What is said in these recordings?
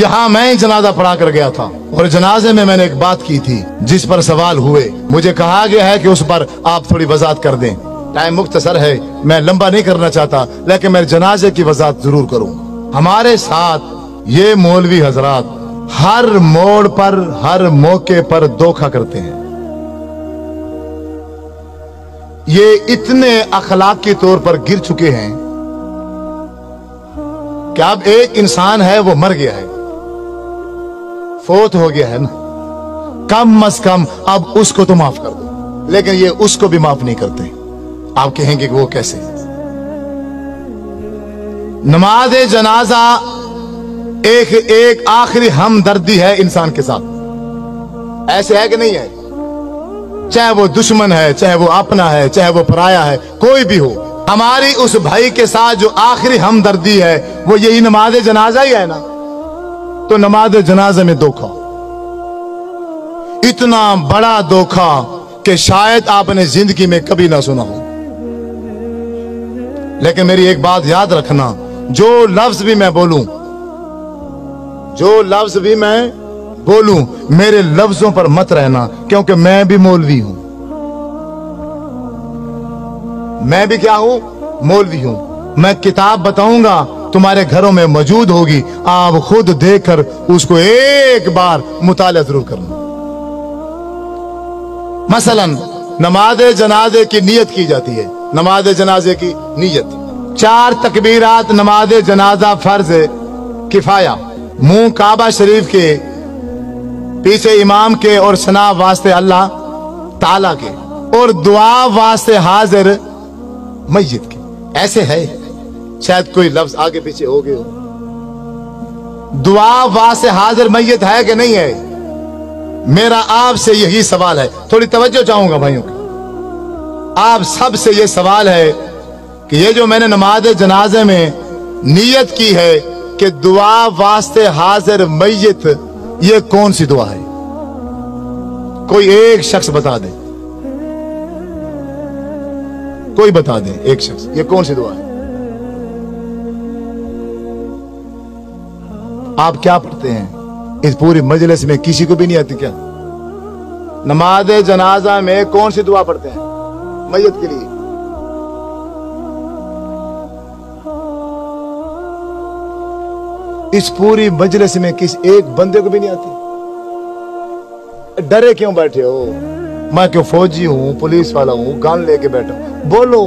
यहाँ मैं जनाजा पढ़ा कर गया था और जनाजे में मैंने एक बात की थी जिस पर सवाल हुए। मुझे कहा गया है कि उस पर आप थोड़ी वजाहत कर दें। टाइम मुख्तसर है, मैं लंबा नहीं करना चाहता, लेकिन मैं जनाजे की वजाहत जरूर करूँ। हमारे साथ ये मौलवी हजरात हर मोड़ पर, हर मौके पर धोखा करते हैं। ये इतने अखलाकी तौर पर गिर चुके हैं कि अब एक इंसान है वो मर गया है, फोत हो गया है ना, कम अज कम अब उसको तो माफ कर दो, लेकिन ये उसको भी माफ नहीं करते। आप कहेंगे कि वो कैसे? नमाज जनाजा एक आखिरी हमदर्दी है इंसान के साथ। ऐसे है कि नहीं है? चाहे वो दुश्मन है, चाहे वो अपना है, चाहे वो पराया है, कोई भी हो, हमारी उस भाई के साथ जो आखिरी हमदर्दी है वो यही नमाज जनाजा ही है ना। तो नमाज जनाजा में धोखा, इतना बड़ा धोखा कि शायद आपने जिंदगी में कभी ना सुना हो। लेकिन मेरी एक बात याद रखना, जो लफ्ज भी मैं बोलूं, जो लफ्ज भी मैं बोलूं, मेरे लफ्जों पर मत रहना, क्योंकि मैं भी मौलवी हूं। मैं भी क्या हूं? मौलवी हूं। मैं किताब बताऊंगा, तुम्हारे घरों में मौजूद होगी, आप खुद देखकर उसको एक बार मुताला जरूर करना। मसलन नमाज जनाजे की नियत की जाती है। नमाज जनाजे की नियत 4 तकबीरात नमाज जनाजा फर्ज किफाया, मुंह काबा शरीफ के, पीछे इमाम के और सना वास्ते अल्लाह ताला के, और दुआ वास्ते हाजिर मस्जिद के। ऐसे है, शायद कोई लफ्ज आगे पीछे हो गए हो। दुआ वास्ते हाजिर मस्जिद है कि नहीं है? मेरा आपसे यही सवाल है, थोड़ी तवज्जो चाहूंगा भाइयों का। आप सब से यह सवाल है कि ये जो मैंने नमाज जनाजे में नियत की है कि दुआ वास्ते हाजिर मय्यत, ये कौन सी दुआ है? कोई एक शख्स बता दे, कोई बता दे एक शख्स, ये कौन सी दुआ है? आप क्या पढ़ते हैं? इस पूरी मजलिस में किसी को भी नहीं आती क्या? नमाज जनाजा में कौन सी दुआ पढ़ते हैं मय्यत के लिए? इस पूरी मजलिस में किस एक बंदे को भी नहीं आती? डरे क्यों बैठे हो? मैं क्यों फौजी हूं, पुलिस वाला हूं, गन लेके बैठा हूं? बोलो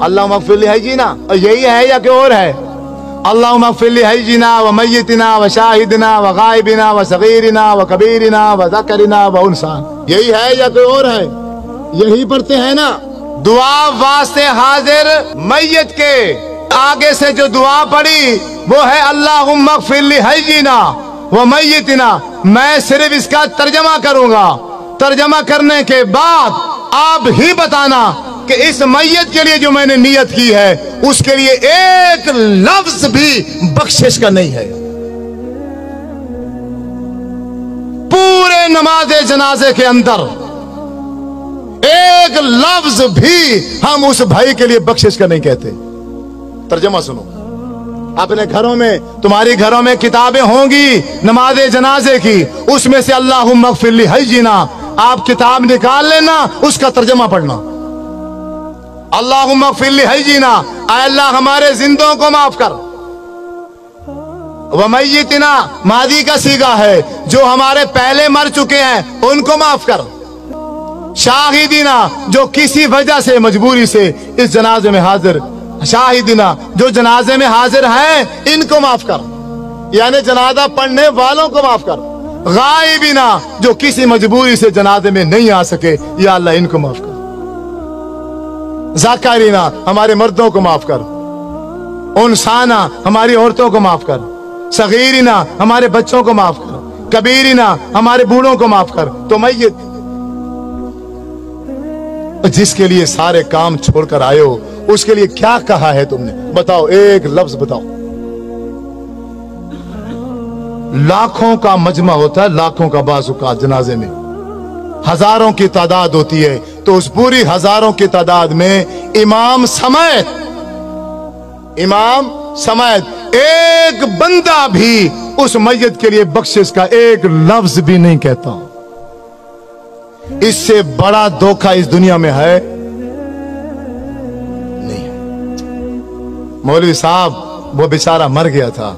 अल्लाह मगफिर है जी ना, यही है या कोई और है? अल्लाह मगफिर है जी ना, व मय्यतिना व शाहिदना व गायबिना व सगीरिना व कबीरिना व ज़करिना व उनसा, यही है या कोई और है? यही पढ़ते हैं ना। दुआ वास्ते हाजिर मय्यत के आगे से जो दुआ पड़ी वो है अल्लाहुम्मा मगफिर लिहय्यिना व मय्यतिना। मैं सिर्फ इसका तर्जमा करूंगा, तर्जमा करने के बाद आप ही बताना कि इस मय्यत के लिए जो मैंने नियत की है उसके लिए एक लफ्ज भी बख्शिश का नहीं है। पूरे नमाज जनाजे के अंदर एक लफ्ज भी हम उस भाई के लिए बख्शिश का नहीं कहते। तर्जमा सुनो, अपने घरों में, तुम्हारी घरों में किताबें होंगी नमाज जनाजे की, उसमें से अल्लाहुम्मा मगफिर लिहय्यिना आप किताब निकाल लेना, उसका तर्जमा पढ़ना। अल्लाहुम्मा मगफिर लिहय्यिना, ऐ अल्लाह हमारे जिंदों को माफ कर। व मय्यतिना मादी का सीगा है, जो हमारे पहले मर चुके हैं उनको माफ कर। शाहिदीना जो किसी वजह से मजबूरी से इस जनाजे में हाजिर, शाहिदीना जो जनाजे में हाजिर हैं इनको माफ कर, यानी जनाजा पढ़ने वालों को माफ कर। गायबीना जो किसी मजबूरी से जनाजे में नहीं आ सके, या अल्लाह इनको माफ कर। ज़ाकरीना हमारे मर्दों को माफ कर। उनसाना हमारी औरतों को माफ कर। सगीरिना हमारे बच्चों को माफ कर। कबीरिना हमारे बूढ़ों को माफ कर। तो मय्यत जिसके लिए सारे काम छोड़कर आए हो उसके लिए क्या कहा है तुमने? बताओ, एक लफ्ज बताओ। लाखों का मजमा होता है, लाखों का बाज़-ओ-क़ात जनाजे में हजारों की तादाद होती है, तो उस पूरी हजारों की तादाद में इमाम समेत एक बंदा भी उस मैयत के लिए बख्शिश का एक लफ्ज भी नहीं कहता। इससे बड़ा धोखा इस दुनिया में है नहीं। मौलवी साहब वो बेचारा मर गया था,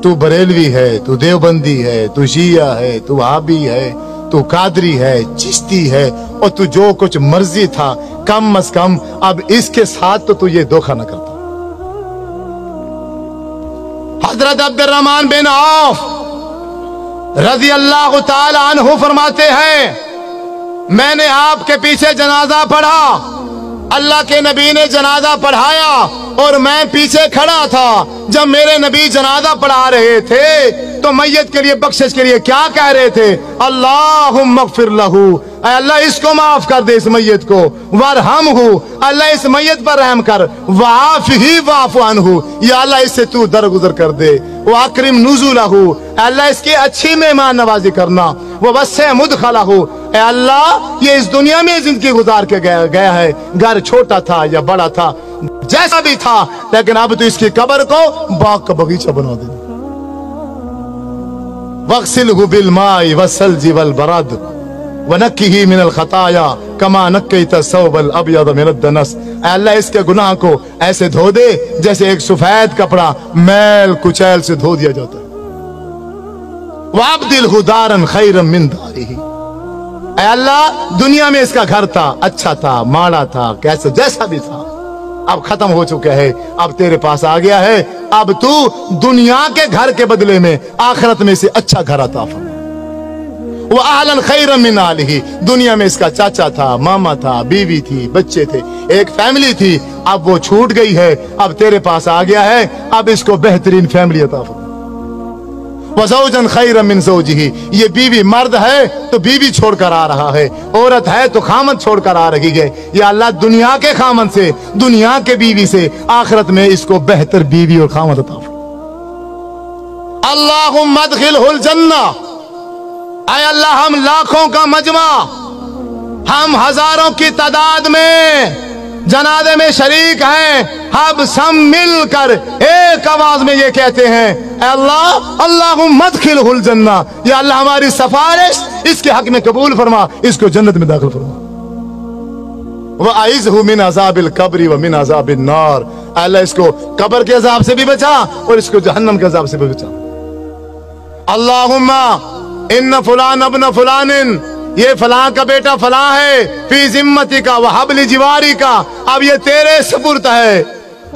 तू बरेलवी है, तू देवबंदी है, तू शिया है, तू वहाबी है, तू कादरी है, चिश्ती है, और तू जो कुछ मर्जी था, कम अज कम अब इसके साथ तो तू ये धोखा न करता। हजरत अब्दुर्रहमान बिन औफ रजी अल्लाह ताला अन्हु फरमाते हैं, मैंने आपके पीछे जनाजा पढ़ा, अल्लाह के नबी ने जनाजा पढ़ाया और मैं पीछे खड़ा था। जब मेरे नबी जनाजा पढ़ा रहे थे तो मैयत के लिए बख्शिश के लिए क्या कह रहे थे? अल्लाहुम्मा अग़फ़िर लहू, अल्लाह इसको माफ कर दे, इस मैयत को, वरहमहू, अल्लाह इस मैयत पर रहम कर, वाफ़िही वाफ़ अन्हु, या अल्लाह इससे तू दरगुजर कर दे, वअक्रिम नुज़ुलहू, अल्लाह इसकी अच्छी मेहमान नवाजी करना, ववस्सिअ मुदखलहू, अल्लाह ये इस दुनिया में जिंदगी गुजार के गया है, घर छोटा था या बड़ा था, जैसा भी था, लेकिन अब तो इसकी कब्र को बाग का बगीचा बना दे। वग़सिलहु बिलमाइ वस्सल्जि वलबरद वनक्किही मिनल खताया कमा नक्कैत सौबल अब्यद मिनद दनस, अल्लाह इसके गुनाह को ऐसे धो दे जैसे एक सफेद कपड़ा मैल कुचैल से धो दिया जाता है। वअब्दिलहु दारन खैरन मिन दारिही, अल्लाह दुनिया में इसका घर था, अच्छा था, माड़ा था, कैसा जैसा भी था, अब खत्म हो चुका है, अब तेरे पास आ गया है, अब तू दुनिया के घर के बदले में आखिरत में से अच्छा घर अता फरमा। वो आहलन खैरन मिन आलिही, दुनिया में इसका चाचा था, मामा था, बीवी थी, बच्चे थे, एक फैमिली थी, अब वो छूट गई है, अब तेरे पास आ गया है, अब इसको बेहतरीन फैमिली अता फरमा। वज़ौजन खैरन मिन ज़ौजिही, ये बीवी मर्द है तो बीवी छोड़कर आ रहा है, औरत है तो खामन छोड़कर आ रही है, या अल्लाह दुनिया के खामन से, दुनिया के बीवी से आखिरत में इसको बेहतर बीवी और खामन अता फरमा। अल्लाहुम्मा अदखिलहुल जन्ना, ऐ अल्लाह हम लाखों का मजमा, हम हजारों की तादाद में जनाजे में शरीक हैं, हम सब मिलकर एक आवाज में ये कहते हैं, अल्लाह अल्लाहुम्मा अदखिलहुल जन्ना, या अल्लाह हमारी सिफारिश इसके हक में कबूल फरमा, इसको जन्नत में दाखिल फरमा। वअइज़हु मिन अज़ाबिल कब्रि व मिन अज़ाबिन नार, अल्लाह इसको कब्र के अजाब से भी बचा और इसको जहन्नम के अजाब से भी बचा। अल्लाहुम्मा इन्न फुलान अब्न फुलानिन, ये फलां का बेटा फलां है, फी जिम्मती का व हब्ल जिवारी का, अब ये तेरे सुपुर्द है,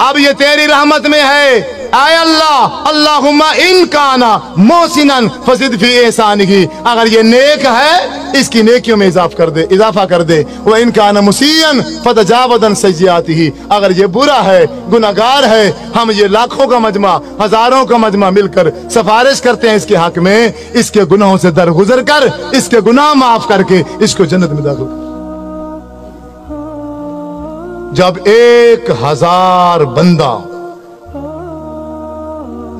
अब ये तेरी रहमत में है। आय अल्लाह अल्लाहुम्मा इन काना मोहसिनन फज़िद फी एहसानिही, अगर ये नेक है इसकी नेकियों में इजाफा कर दे, वो इन काना मुसीयन फतजावदन सय्यातिही, अगर ये बुरा है, गुनाहगार है, हम ये लाखों का मजमा, हजारों का मजमा मिलकर सिफारिश करते हैं इसके हक में, इसके गुनाहों से दरगुजर कर, इसके गुनाह माफ करके इसको जन्नत में दाखिल कर। जब 1000 बंदा,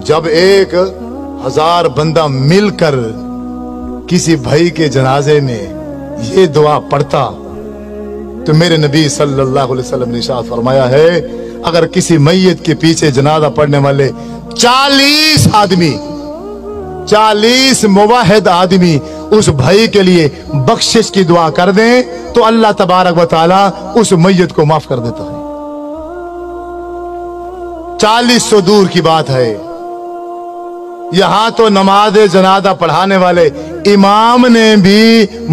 जब 1000 बंदा मिलकर किसी भाई के जनाजे में ये दुआ पढ़ता, तो मेरे नबी सल्लल्लाहु अलैहि वसल्लम ने इरशाद फरमाया है, अगर किसी मैयत के पीछे जनाजा पढ़ने वाले 40 आदमी, 40 मुवाहिद आदमी उस भाई के लिए बख्शिश की दुआ कर दें तो अल्लाह तबारक व तआला उस मैयत को माफ कर देता है। 40 सौ दूर की बात है, यहां तो नमाज जनाजा पढ़ाने वाले इमाम ने भी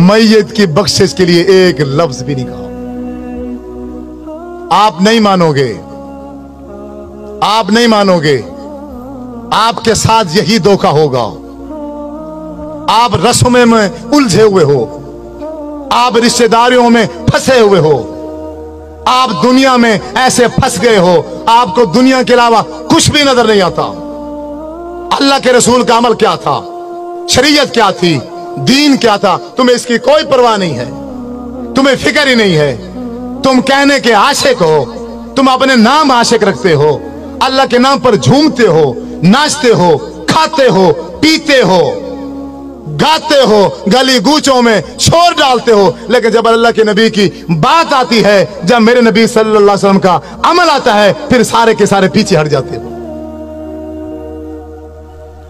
मैयत की बख्शिश के लिए एक लफ्ज भी नहीं कहा। आप नहीं मानोगे, आप नहीं मानोगे, आपके साथ यही धोखा होगा। आप रस्मों में उलझे हुए हो, आप रिश्तेदारियों में फंसे हुए हो, आप दुनिया में ऐसे फंस गए हो, आपको दुनिया के अलावा कुछ भी नजर नहीं आता। अल्लाह के रसूल का अमल क्या था, शरीयत क्या थी, दीन क्या था, तुम्हें इसकी कोई परवाह नहीं है, तुम्हें फिक्र ही नहीं है। तुम कहने के आशिक हो, तुम अपने नाम आशिक रखते हो, अल्लाह के नाम पर झूमते हो, नाचते हो, खाते हो, पीते हो, गाते हो, गली गूचों में शोर डालते हो, लेकिन जब अल्लाह के नबी की बात आती है, जब मेरे नबी सल्लल्लाहु अलैहि वसल्लम का अमल आता है, फिर सारे के सारे पीछे हट जाते हो।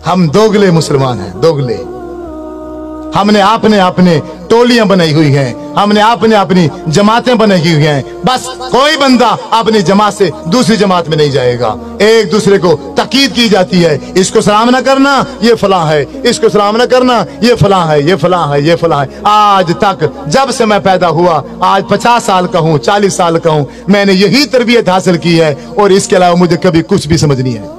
हम दोगले मुसलमान हैं, दोगले। हमने आपने अपने टोलियां बनाई हुई हैं, हमने आपने अपनी जमातें बनाई हुई हैं। बस कोई बंदा अपनी जमात से दूसरी जमात में नहीं जाएगा। एक दूसरे को तकीद की जाती है, इसको सलाम न करना ये फलां है, इसको सलाम न करना ये फलां है, ये फलां है, ये फलां है। आज तक जब से मैं पैदा हुआ, आज 50 साल का हूँ, 40 साल का हूँ, मैंने यही तरबियत हासिल की है और इसके अलावा मुझे कभी कुछ भी समझ नहीं है।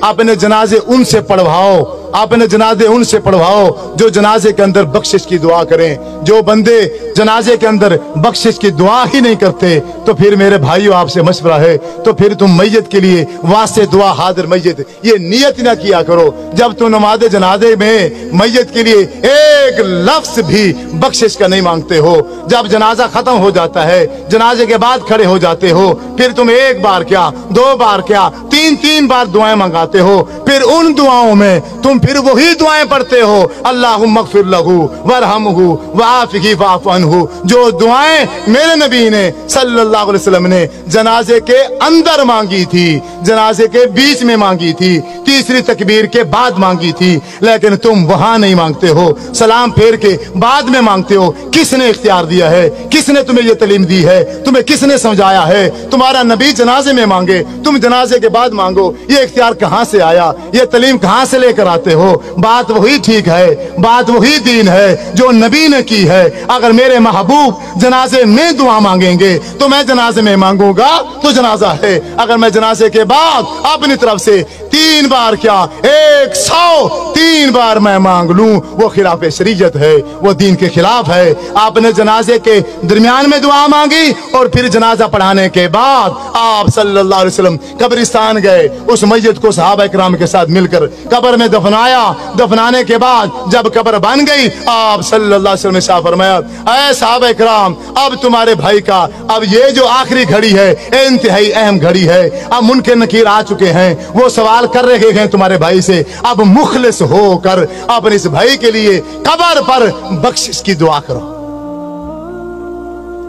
अपने जनाजे उनसे पढ़वाओ, अपने जनाजे उनसे पढ़वाओ जो जनाजे के अंदर बख्शिश की दुआ करें। जो बंदे जनाजे के अंदर बख्शिश की दुआ ही नहीं करते, तो फिर मेरे भाइयों आपसे मशवरा है, तो फिर तुम मैयत के लिए वास्ते दुआ हाजिर मैयत ये नियत ना किया करो। जब तुम नमाज जनाजे में मैयत के लिए एक लफ्ज भी बख्शिश का नहीं मांगते हो, जब जनाजा खत्म हो जाता है, जनाजे के बाद खड़े हो जाते हो, फिर तुम एक बार क्या, 2 बार क्या, 3 बार दुआएं मंगाते हो। फिर उन दुआओं में तुम फिर वही दुआएं पढ़ते हो, अल्लाहुम्मा अग़फ़िर लहू वरहमहू वआफ़िही वअफ़ु अन्हु, जो दुआएं मेरे नबी ने सल्लल्लाहु अलैहि वसल्लम ने जनाजे के अंदर मांगी थी, जनाजे के बीच में मांगी थी, तीसरी तकबीर के बाद मांगी थी। लेकिन तुम वहां नहीं मांगते हो, सलाम फेर के बाद में मांगते हो। किसने इख्तियार दिया है? किसने तुम्हें यह तालीम दी है? तुम्हें किसने समझाया है? तुम्हारा नबी जनाजे में मांगे, तुम जनाजे के बाद मांगो। ये इख्तियार कहां से आया? ये तालीम कहां से लेकर आते हो? बात वही ठीक है, बात वही दीन है जो नबी ने की है। अगर मेरे महबूब जनाजे में दुआ मांगेंगे तो मैं जनाजे में मांगूंगा तो जनाजा है। अगर मैं जनाजे के बाद अपनी तरफ से 3 बार क्या 103 बार मैं मांग लूं, वो खिलाफ शरीयत है, वो दीन के खिलाफ है। आपने जनाजे के दरमियान में दुआ मांगी और फिर जनाजा पढ़ाने के बाद आप सल्लल्लाहु अलैहि वसल्लम कब्रिस्तान गए, उस मैयत को सहाबा इकराम के साथ मिलकर कब्र में दफनाया। दफनाने के बाद जब कब्र बन गई, आप सल्लल्लाहु अलैहि वसल्लम ने शाह फरमाया, ऐ सहाबा इकराम, अब तुम्हारे भाई का अब ये जो आखिरी घड़ी है, इंतहाई अहम घड़ी है। अब मुनकर नकीर आ चुके हैं, वो सवाल कर रहे हैं तुम्हारे भाई से। अब मुखलिस होकर अपने इस भाई के लिए कब्र पर बख्शिश की दुआ करो।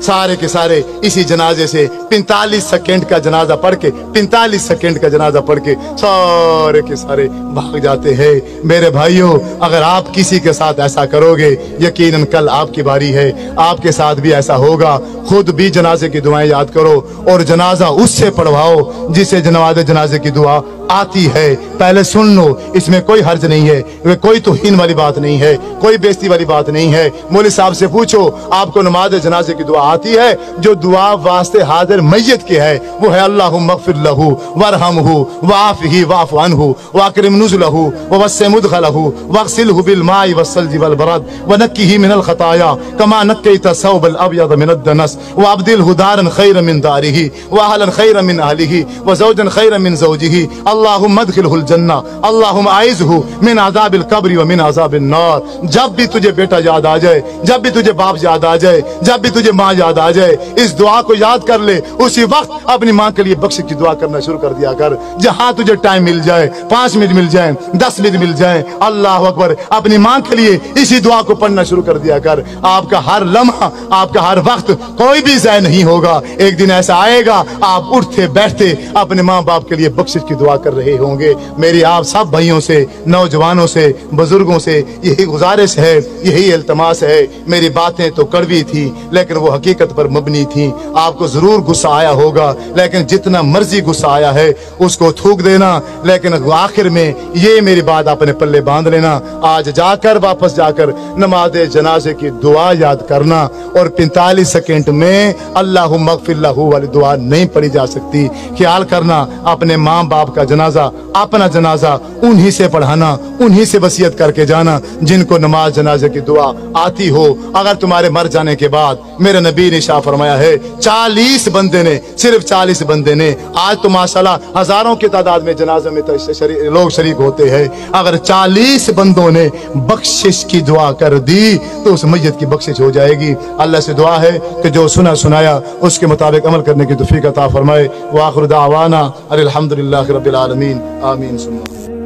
सारे के सारे इसी जनाजे से 45 सेकंड का जनाजा पढ़ के, 45 सेकंड का जनाजा पढ़ के सारे के सारे भाग जाते हैं। मेरे भाइयों, अगर आप किसी के साथ ऐसा करोगे, यकीनन कल आपकी बारी है, आपके साथ भी ऐसा होगा। खुद भी जनाजे की दुआएं याद करो और जनाजा उससे पढ़वाओ जिसे जनाजे की दुआ आती है। पहले सुन लो, इसमें कोई हर्ज नहीं है, वे कोई तौहीन वाली बात नहीं है, कोई बेइज्जती वाली बात नहीं है। मौलवी साहब से पूछो, आपको नमाज जनाजे की दुआ आती है? जो दुआ वास्ते हाजिर मैयत के है वो है अल्लाहुम्मा अग़फ़िर लहू वरहमहू वआफ़िही वअफ़ु अन्हु वअकरिम नुज़ुलहू ववस्सिअ मुदख़लहू वग़सिलहू बिलमाइ वस्सल्जि वलबरद वनक्किही मिनल ख़ताया कमा नक्कैता सौबल अब्यद मिनद दनस वअब्दिलहू दारन खैरन मिन दारिही वअहलन खैरन मिन अहलिही वज़ौजन खैरन मिन ज़ौजिही अल्लाहुम्मा अदखिलहुल जन्ना अल्लाहुम्मा आइज़हू मिन अज़ाबिल क़ब्रि व मिन अज़ाबिन नार। जब भी तुझे बेटा याद आ जाए, जब भी तुझे बाप याद आ जाए, जब भी तुझे माँ याद आ जाए, इस दुआ को याद कर ले। उसी वक्त अपनी माँ के लिए बख्शिश की दुआ करना शुरू कर दिया कर। जहां तुझे टाइम मिल जाए, 5 मिनट मिल जाए, 10 मिनट मिल जाए, अल्लाह अकबर, अपनी माँ के लिए इसी दुआ को पढ़ना शुरू कर दिया कर। आपका हर लम्हा, आपका हर वक्त कोई भी ज़ाया नहीं होगा। एक दिन ऐसा आएगा, आप उठते बैठते अपने माँ बाप के लिए बख्शिश की दुआ कर रहे होंगे। मेरी आप सब भाइयों से, नौजवानों से, बुजुर्गों से यही गुजारिश है, यही इल्तमास है। मेरी बातें तो कड़वी थी लेकिन वो हकीकत पर मबनी थी। आपको जरूर गुस्सा आया होगा, लेकिन जितना मर्जी गुस्सा आया है उसको थूक देना, लेकिन आखिर में ये मेरी बात अपने पल्ले बांध लेना। आज जाकर वापस जाकर नमाज जनाजे की दुआ याद करना और 45 सेकंड में अल्लाहुम्मा अग़फ़िर लहू वाली दुआ नहीं पढ़ी जा सकती। ख्याल करना, अपने माँ बाप का जनाजा, अपना जनाजा उन्हीं से पढ़ाना, उन्हीं से वसीयत करके जाना जिनको नमाज जनाजे की दुआ आती हो। अगर तुम्हारे मर जाने के बाद, मेरे नबी ने शाह फरमाया है, 40 बंदे ने, सिर्फ 40 बंदे ने, आज तो माशाल्लाह हजारों की तादाद में जनाजे में तो लोग शरीक होते हैं, अगर 40 बंदों ने बख्शिश की दुआ कर दी तो उस मैयत की बख्शिश हो जाएगी। अल्लाह से दुआ है कि जो सुना सुनाया उसके मुताबिक अमल करने की तौफीक अता फरमाए। व आखिर दावाना अनिल हम्दुलिल्लाहि रब्बिल आलमीन, आमीन सुम्मा।